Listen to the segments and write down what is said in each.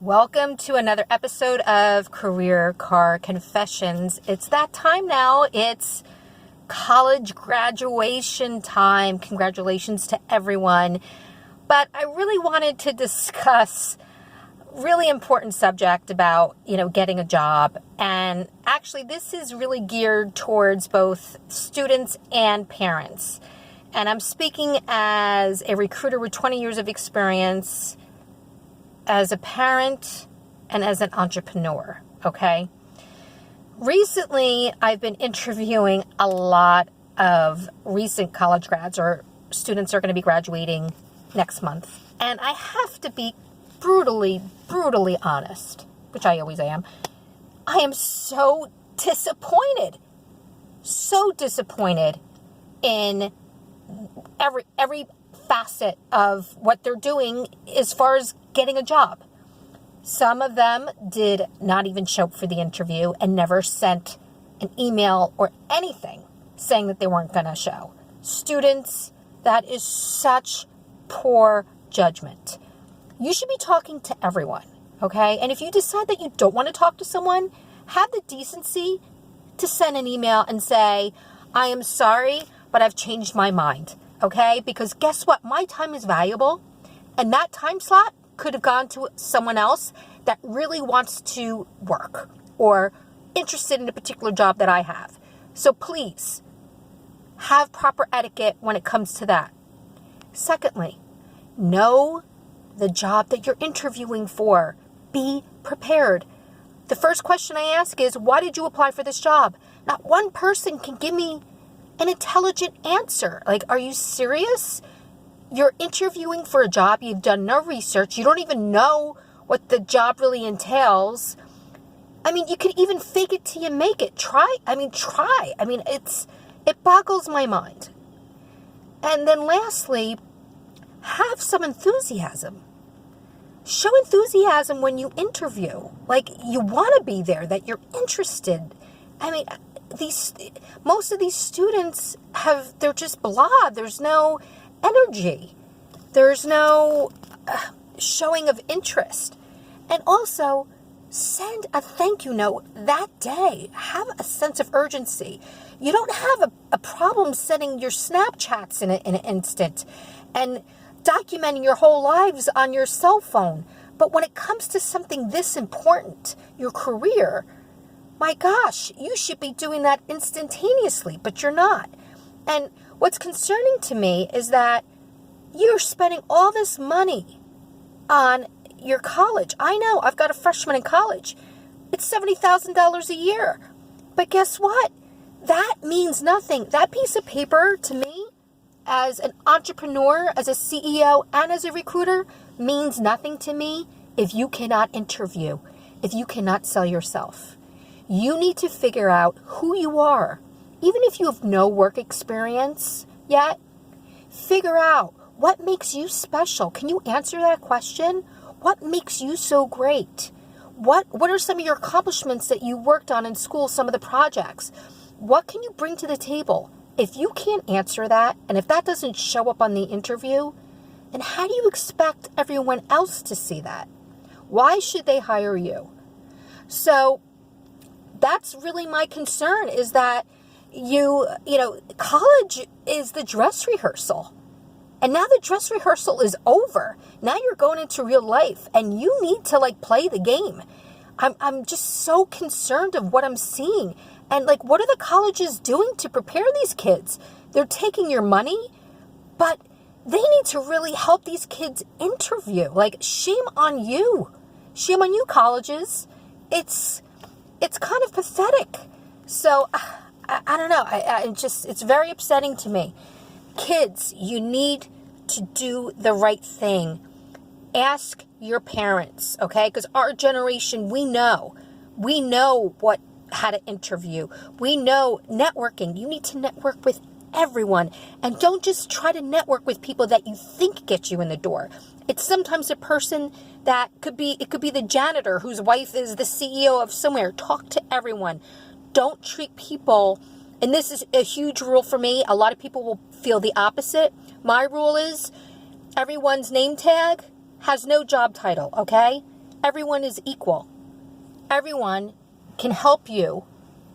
Welcome to another episode of Career Car Confessions. It's that time now. It's college graduation time. Congratulations to everyone. But I really wanted to discuss a really important subject about, getting a job. And actually, this is really geared towards both students and parents. And I'm speaking as a recruiter with 20 years of experience, as a parent, and as an entrepreneur, okay? Recently, I've been interviewing a lot of recent college grads or students are going to be graduating next month. And I have to be brutally honest, which I always am. I am so disappointed in every facet of what they're doing as far as getting a job. Some of them did not even show up for the interview and never sent an email or anything saying that they weren't going to show. Students, that is such poor judgment. You should be talking to everyone, okay? And if you decide that you don't want to talk to someone, have the decency to send an email and say, I am sorry, but I've changed my mind. Okay, because guess what? My time is valuable, and that time slot could have gone to someone else that really wants to work or interested in a particular job that I have. So please, have proper etiquette when it comes to that. Secondly, know the job that you're interviewing for. Be prepared. The first question I ask is, why did you apply for this job? Not one person can give me an intelligent answer. Like, are you serious? You're interviewing for a job. You've done no research. You don't even know what the job really entails. I mean, you could even fake it till you make it. Try. It boggles my mind. And then lastly, have some enthusiasm. Show enthusiasm when you interview. Like, you want to be there, that you're interested. I mean, most of these students they're just blah. There's no energy. There's no showing of interest. And also, send a thank you note that day. Have a sense of urgency. You don't have a problem sending your Snapchats in an instant and documenting your whole lives on your cell phone. But when it comes to something this important, your career, my gosh, you should be doing that instantaneously, but you're not. And what's concerning to me is that you're spending all this money on your college. I know, I've got a freshman in college. It's $70,000 a year. But guess what? That means nothing. That piece of paper to me, as an entrepreneur, as a CEO, and as a recruiter, means nothing to me if you cannot interview, if you cannot sell yourself. You need to figure out who you are. Even if you have no work experience yet, figure out what makes you special. Can you answer that question? What makes you so great? What are some of your accomplishments that you worked on in school, some of the projects? What can you bring to the table? If you can't answer that, and if that doesn't show up on the interview, then how do you expect everyone else to see that? Why should they hire you? So, that's really my concern, is that college is the dress rehearsal. And now the dress rehearsal is over. Now you're going into real life and you need to play the game. I'm just so concerned of what I'm seeing. And what are the colleges doing to prepare these kids? They're taking your money, but they need to really help these kids interview. Shame on you. Shame on you, colleges. It's kind of pathetic. So, I don't know. It's very upsetting to me. Kids, you need to do the right thing. Ask your parents, okay? Because our generation, we know how to interview. We know networking. You need to network with everyone. And don't just try to network with people that you think get you in the door. It's sometimes a person that could be the janitor whose wife is the CEO of somewhere. Talk to everyone. Don't treat people, and this is a huge rule for me. A lot of people will feel the opposite. My rule is everyone's name tag has no job title, okay? Everyone is equal. Everyone can help you,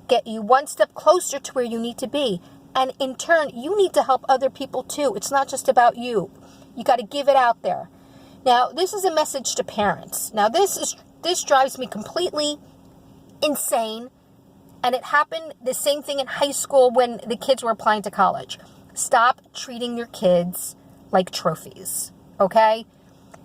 get you one step closer to where you need to be. And in turn, you need to help other people too. It's not just about you. You got to give it out there. Now, this is a message to parents. Now, this drives me completely insane. And it happened the same thing in high school when the kids were applying to college. Stop treating your kids like trophies, okay?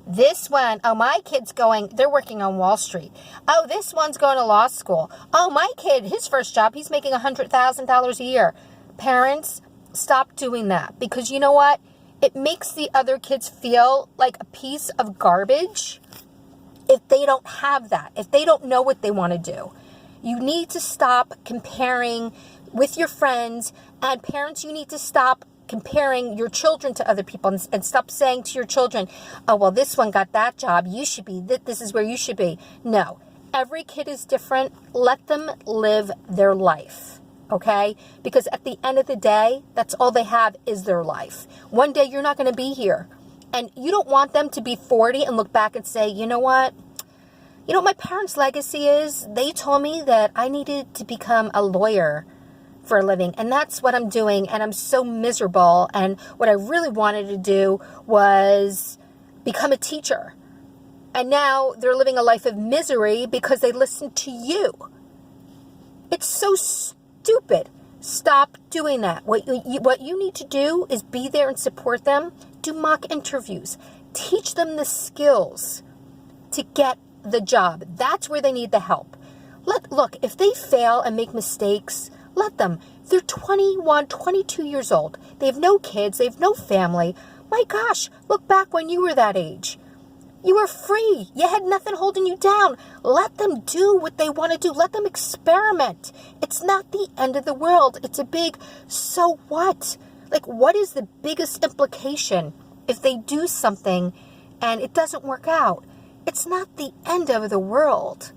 This one, oh, my kid's they're working on Wall Street. Oh, this one's going to law school. Oh, my kid, his first job, he's making $100,000 a year. Parents, stop doing that, because you know what? It makes the other kids feel like a piece of garbage if they don't have that, if they don't know what they want to do. You need to stop comparing with your friends, and parents, you need to stop comparing your children to other people and stop saying to your children, oh, well, this one got that job. You should be, this is where you should be. No, every kid is different. Let them live their life, okay? Because at the end of the day, that's all they have is their life. One day you're not going to be here, and you don't want them to be 40 and look back and say, you know what? You know what my parents' legacy is? They told me that I needed to become a lawyer for a living, and that's what I'm doing, and I'm so miserable, and what I really wanted to do was become a teacher. And now they're living a life of misery because they listened to you. It's so stupid. Stop doing that. What you need to do is be there and support them. Do mock interviews. Teach them the skills to get the job. That's where they need the help. Look, if they fail and make mistakes, let them. They're 21, 22 years old. They have no kids. They have no family. My gosh, look back when you were that age. You were free. You had nothing holding you down. Let them do what they want to do. Let them experiment. It's not the end of the world. It's a big, so what? Like, what is the biggest implication if they do something and it doesn't work out? It's not the end of the world.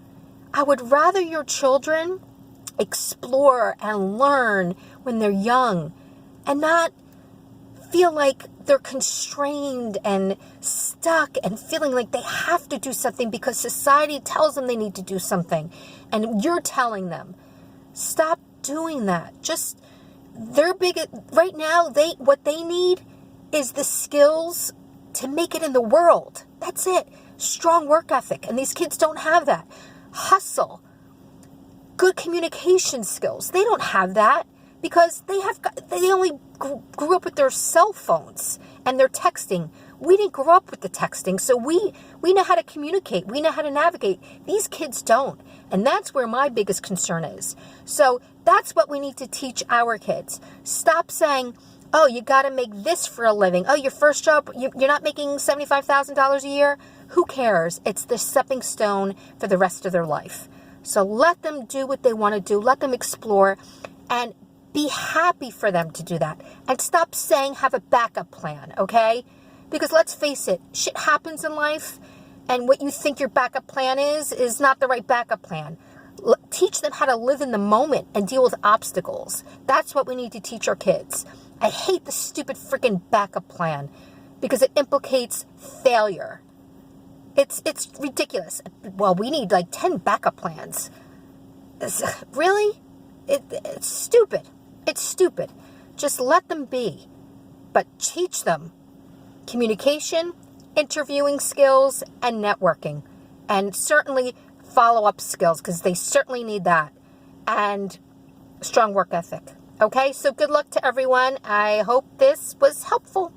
I would rather your children explore and learn when they're young and not feel like they're constrained and stuck and feeling like they have to do something because society tells them they need to do something and you're telling them. Stop doing that. Right now, what they need is the skills to make it in the world. That's it. Strong work ethic. And these kids don't have that. Hustle. Good communication skills. They don't have that because they only grew up with their cell phones and their texting. We didn't grow up with the texting, so we know how to communicate. We know how to navigate. These kids don't. And that's where my biggest concern is. So that's what we need to teach our kids. Stop saying, oh, you got to make this for a living. Oh, your first job, you're not making $75,000 a year? Who cares? It's the stepping stone for the rest of their life. So let them do what they want to do. Let them explore and be happy for them to do that. And stop saying have a backup plan, okay? Because let's face it, shit happens in life, and what you think your backup plan is not the right backup plan. Teach them how to live in the moment and deal with obstacles. That's what we need to teach our kids. I hate the stupid freaking backup plan because it implicates failure. It's ridiculous. Well, we need like 10 backup plans. Really? It's stupid. It's stupid. Just let them be. But teach them communication, interviewing skills, and networking. And certainly follow-up skills, because they certainly need that. And strong work ethic. Okay, so good luck to everyone. I hope this was helpful.